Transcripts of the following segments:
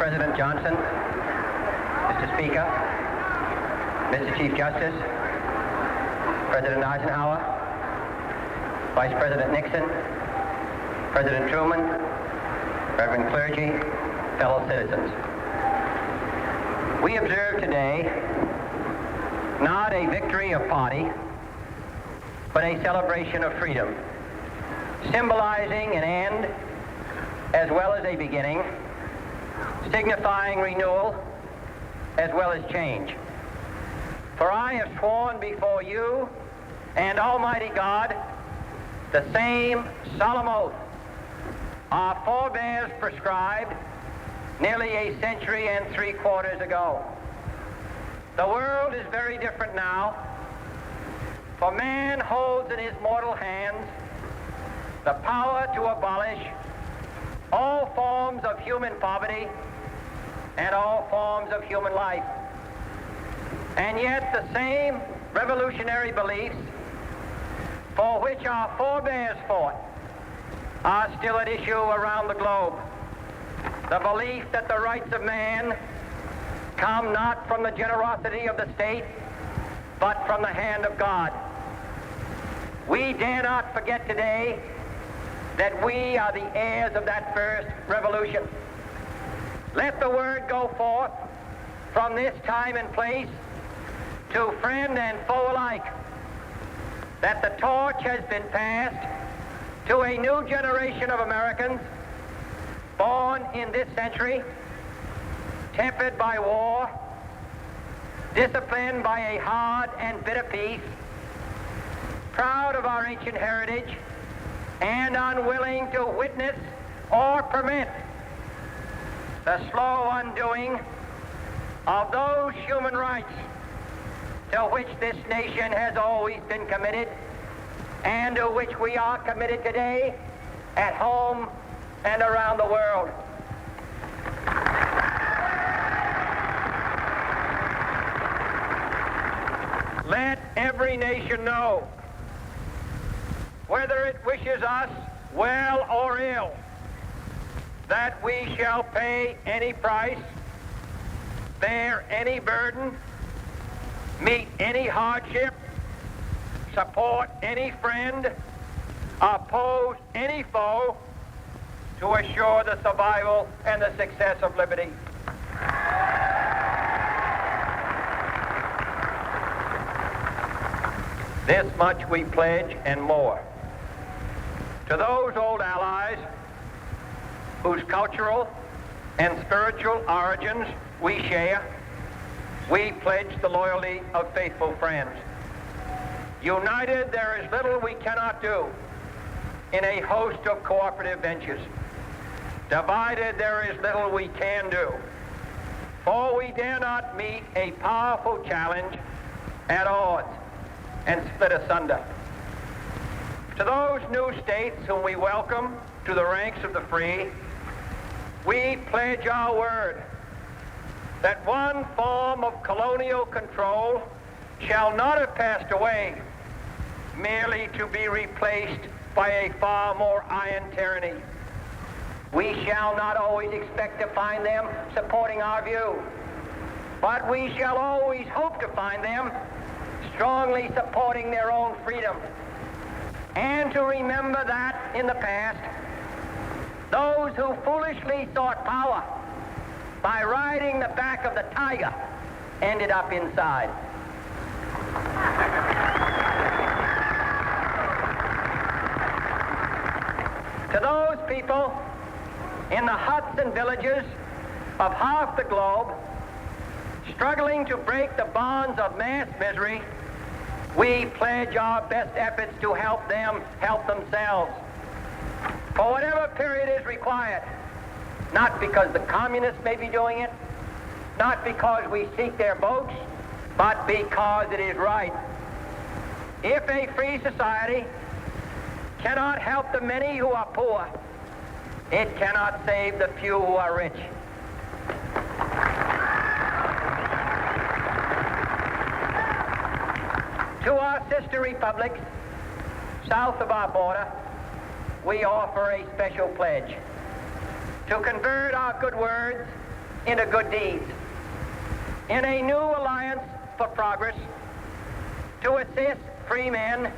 President Johnson, Mr. Speaker, Mr. Chief Justice, President Eisenhower, Vice President Nixon, President Truman, Reverend clergy, fellow citizens. We observe today not a victory of party, but a celebration of freedom, symbolizing an end as well as a beginning, signifying renewal as well as change. For I have sworn before you and Almighty God the same solemn oath our forebears prescribed nearly a century and 3/4 ago. The world is very different now, for man holds in his mortal hands the power to abolish all forms of human poverty and all forms of human life. And yet the same revolutionary beliefs for which our forebears fought are still at issue around the globe. The belief that the rights of man come not from the generosity of the state, but from the hand of God. We dare not forget today that we are the heirs of that first revolution. Let the word go forth from this time and place to friend and foe alike that the torch has been passed to a new generation of Americans born in this century, tempered by war, disciplined by a hard and bitter peace, proud of our ancient heritage, and unwilling to witness or permit the slow undoing of those human rights to which this nation has always been committed and to which we are committed today at home and around the world. Let every nation know, whether it wishes us well or ill, that we shall pay any price, bear any burden, meet any hardship, support any friend, oppose any foe to assure the survival and the success of liberty. This much we pledge and more. To those old allies whose cultural and spiritual origins we share, we pledge the loyalty of faithful friends. United, there is little we cannot do in a host of cooperative ventures. Divided, there is little we can do, for we dare not meet a powerful challenge at odds and split asunder. To those new states whom we welcome to the ranks of the free, we pledge our word that one form of colonial control shall not have passed away merely to be replaced by a far more iron tyranny. We shall not always expect to find them supporting our view, but we shall always hope to find them strongly supporting their own freedom. And to remember that in the past, those who foolishly sought power by riding the back of the tiger ended up inside. To those people in the huts and villages of half the globe struggling to break the bonds of mass misery, we pledge our best efforts to help them help themselves for whatever period is required, not because the communists may be doing it, not because we seek their votes, but because it is right. If a free society cannot help the many who are poor, it cannot save the few who are rich. To our sister republics south of our border, we offer a special pledge to convert our good words into good deeds, in a new alliance for progress, to assist free men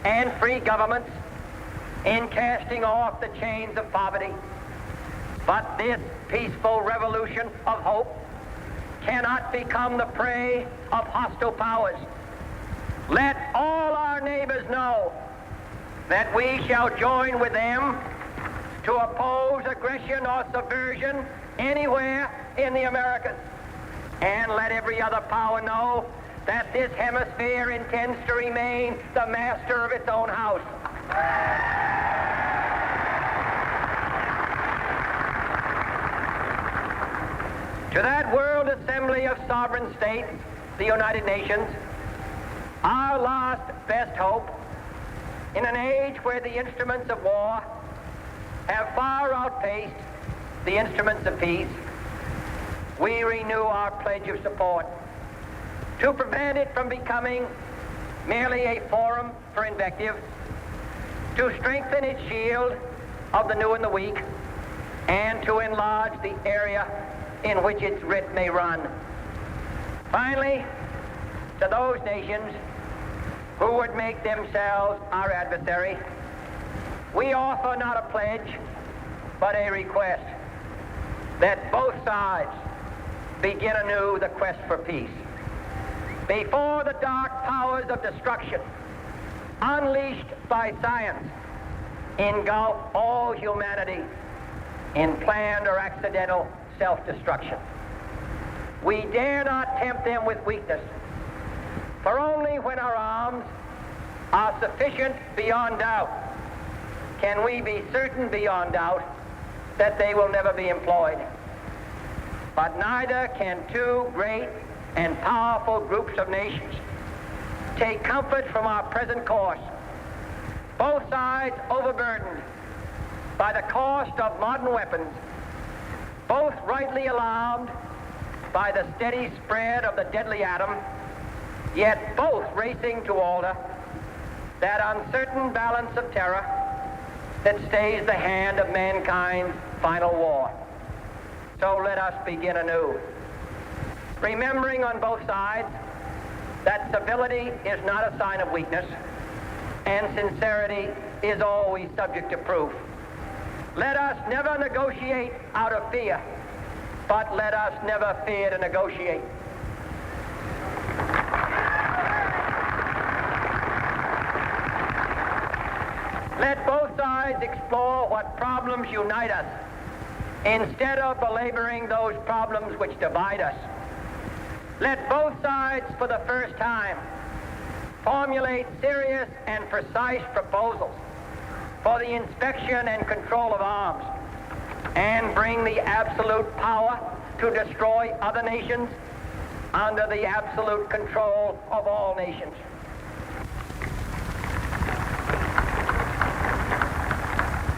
and free governments in casting off the chains of poverty. But this peaceful revolution of hope cannot become the prey of hostile powers. Let all our neighbors know that we shall join with them to oppose aggression or subversion anywhere in the Americas. And let every other power know that this hemisphere intends to remain the master of its own house. To that world assembly of sovereign states, the United Nations, our last best hope, in an age where the instruments of war have far outpaced the instruments of peace, we renew our pledge of support to prevent it from becoming merely a forum for invective, to strengthen its shield of the new and the weak, and to enlarge the area in which its writ may run. Finally, to those nations who would make themselves our adversary, we offer not a pledge, but a request that both sides begin anew the quest for peace. Before the dark powers of destruction, unleashed by science, engulf all humanity in planned or accidental self-destruction, we dare not tempt them with weakness, for only when our arms are sufficient beyond doubt can we be certain beyond doubt that they will never be employed. But neither can two great and powerful groups of nations take comfort from our present course, both sides overburdened by the cost of modern weapons, both rightly alarmed by the steady spread of the deadly atom, yet both racing to alter that uncertain balance of terror that stays the hand of mankind's final war. So let us begin anew, remembering on both sides that civility is not a sign of weakness, and sincerity is always subject to proof. Let us never negotiate out of fear, but let us never fear to negotiate. Let both sides explore what problems unite us, instead of belaboring those problems which divide us. Let both sides, for the first time, formulate serious and precise proposals for the inspection and control of arms, and bring the absolute power to destroy other nations under the absolute control of all nations.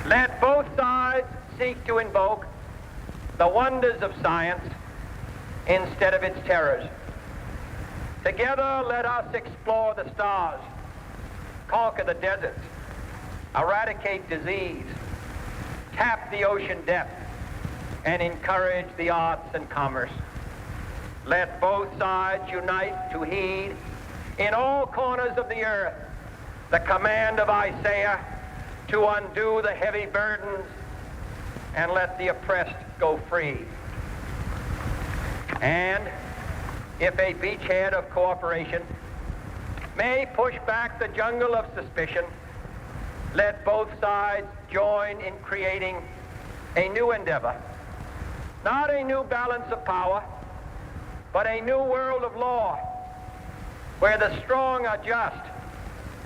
Let both sides seek to invoke the wonders of science instead of its terrors. Together, let us explore the stars, conquer the deserts, eradicate disease, tap the ocean depths, and encourage the arts and commerce. Let both sides unite to heed in all corners of the earth the command of Isaiah to undo the heavy burdens and let the oppressed go free. And if a beachhead of cooperation may push back the jungle of suspicion, let both sides join in creating a new endeavor, not a new balance of power, but a new world of law, where the strong are just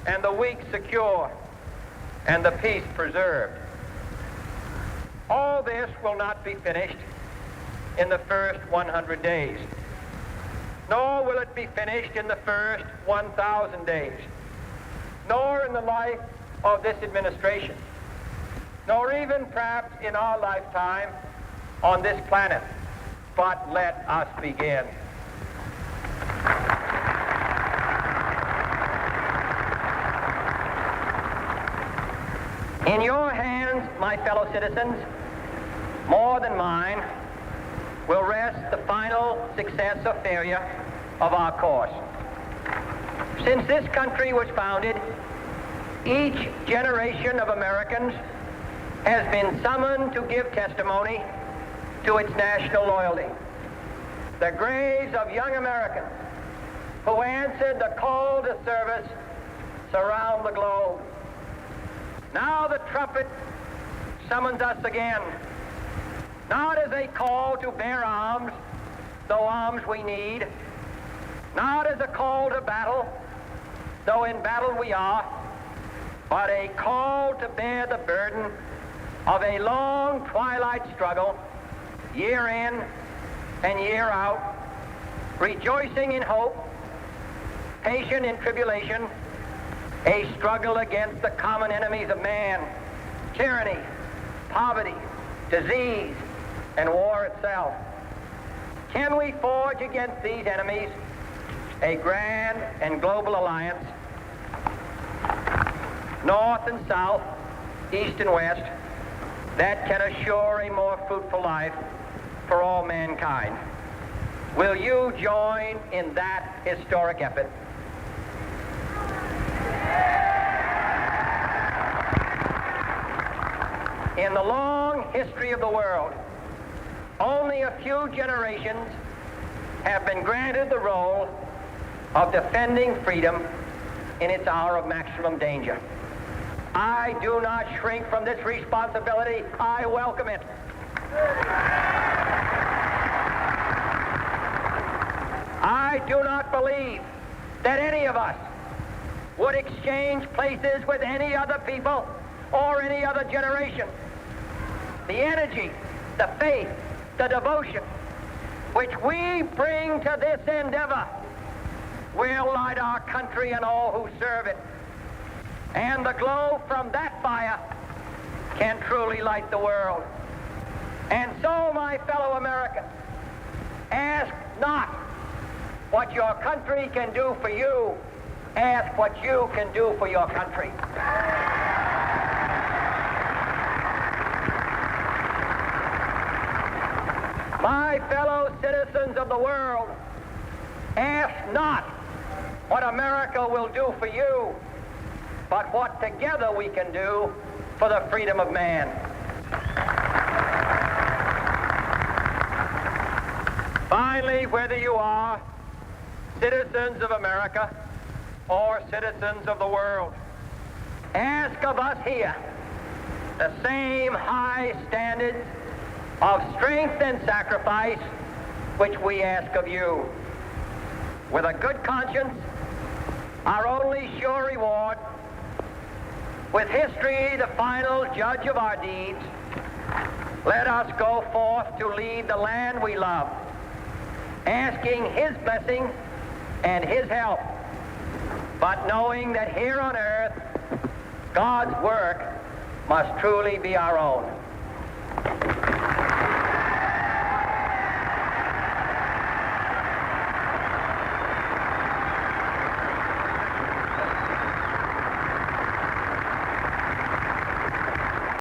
and the weak secure and the peace preserved. All this will not be finished in the first 100 days, nor will it be finished in the first 1,000 days, nor in the life of this administration, nor even perhaps in our lifetime on this planet. But let us begin. In your hands, my fellow citizens, more than mine, will rest the final success or failure of our course. Since this country was founded, each generation of Americans has been summoned to give testimony to its national loyalty. The graves of young Americans who answered the call to service surround the globe. Now the trumpet summons us again, not as a call to bear arms, though arms we need, not as a call to battle, though in battle we are, but a call to bear the burden of a long twilight struggle, year in and year out, rejoicing in hope, patient in tribulation, a struggle against the common enemies of man, tyranny, poverty, disease, and war itself. Can we forge against these enemies a grand and global alliance, north and south, east and west, that can assure a more fruitful life for all mankind? Will you join in that historic effort? In the long history of the world, only a few generations have been granted the role of defending freedom in its hour of maximum danger. I do not shrink from this responsibility. I welcome it. I do not believe that any of us would exchange places with any other people or any other generation. The energy, the faith, the devotion which we bring to this endeavor will light our country and all who serve it. And the glow from that fire can truly light the world. And so, my fellow Americans, ask not what your country can do for you. Ask what you can do for your country. My fellow citizens of the world, ask not what America will do for you, but what together we can do for the freedom of man. Finally, whether you are citizens of America or citizens of the world, ask of us here the same high standards of strength and sacrifice which we ask of you. With a good conscience, our only sure reward, with history the final judge of our deeds, let us go forth to lead the land we love, asking his blessing and his help, but knowing that here on earth, God's work must truly be our own.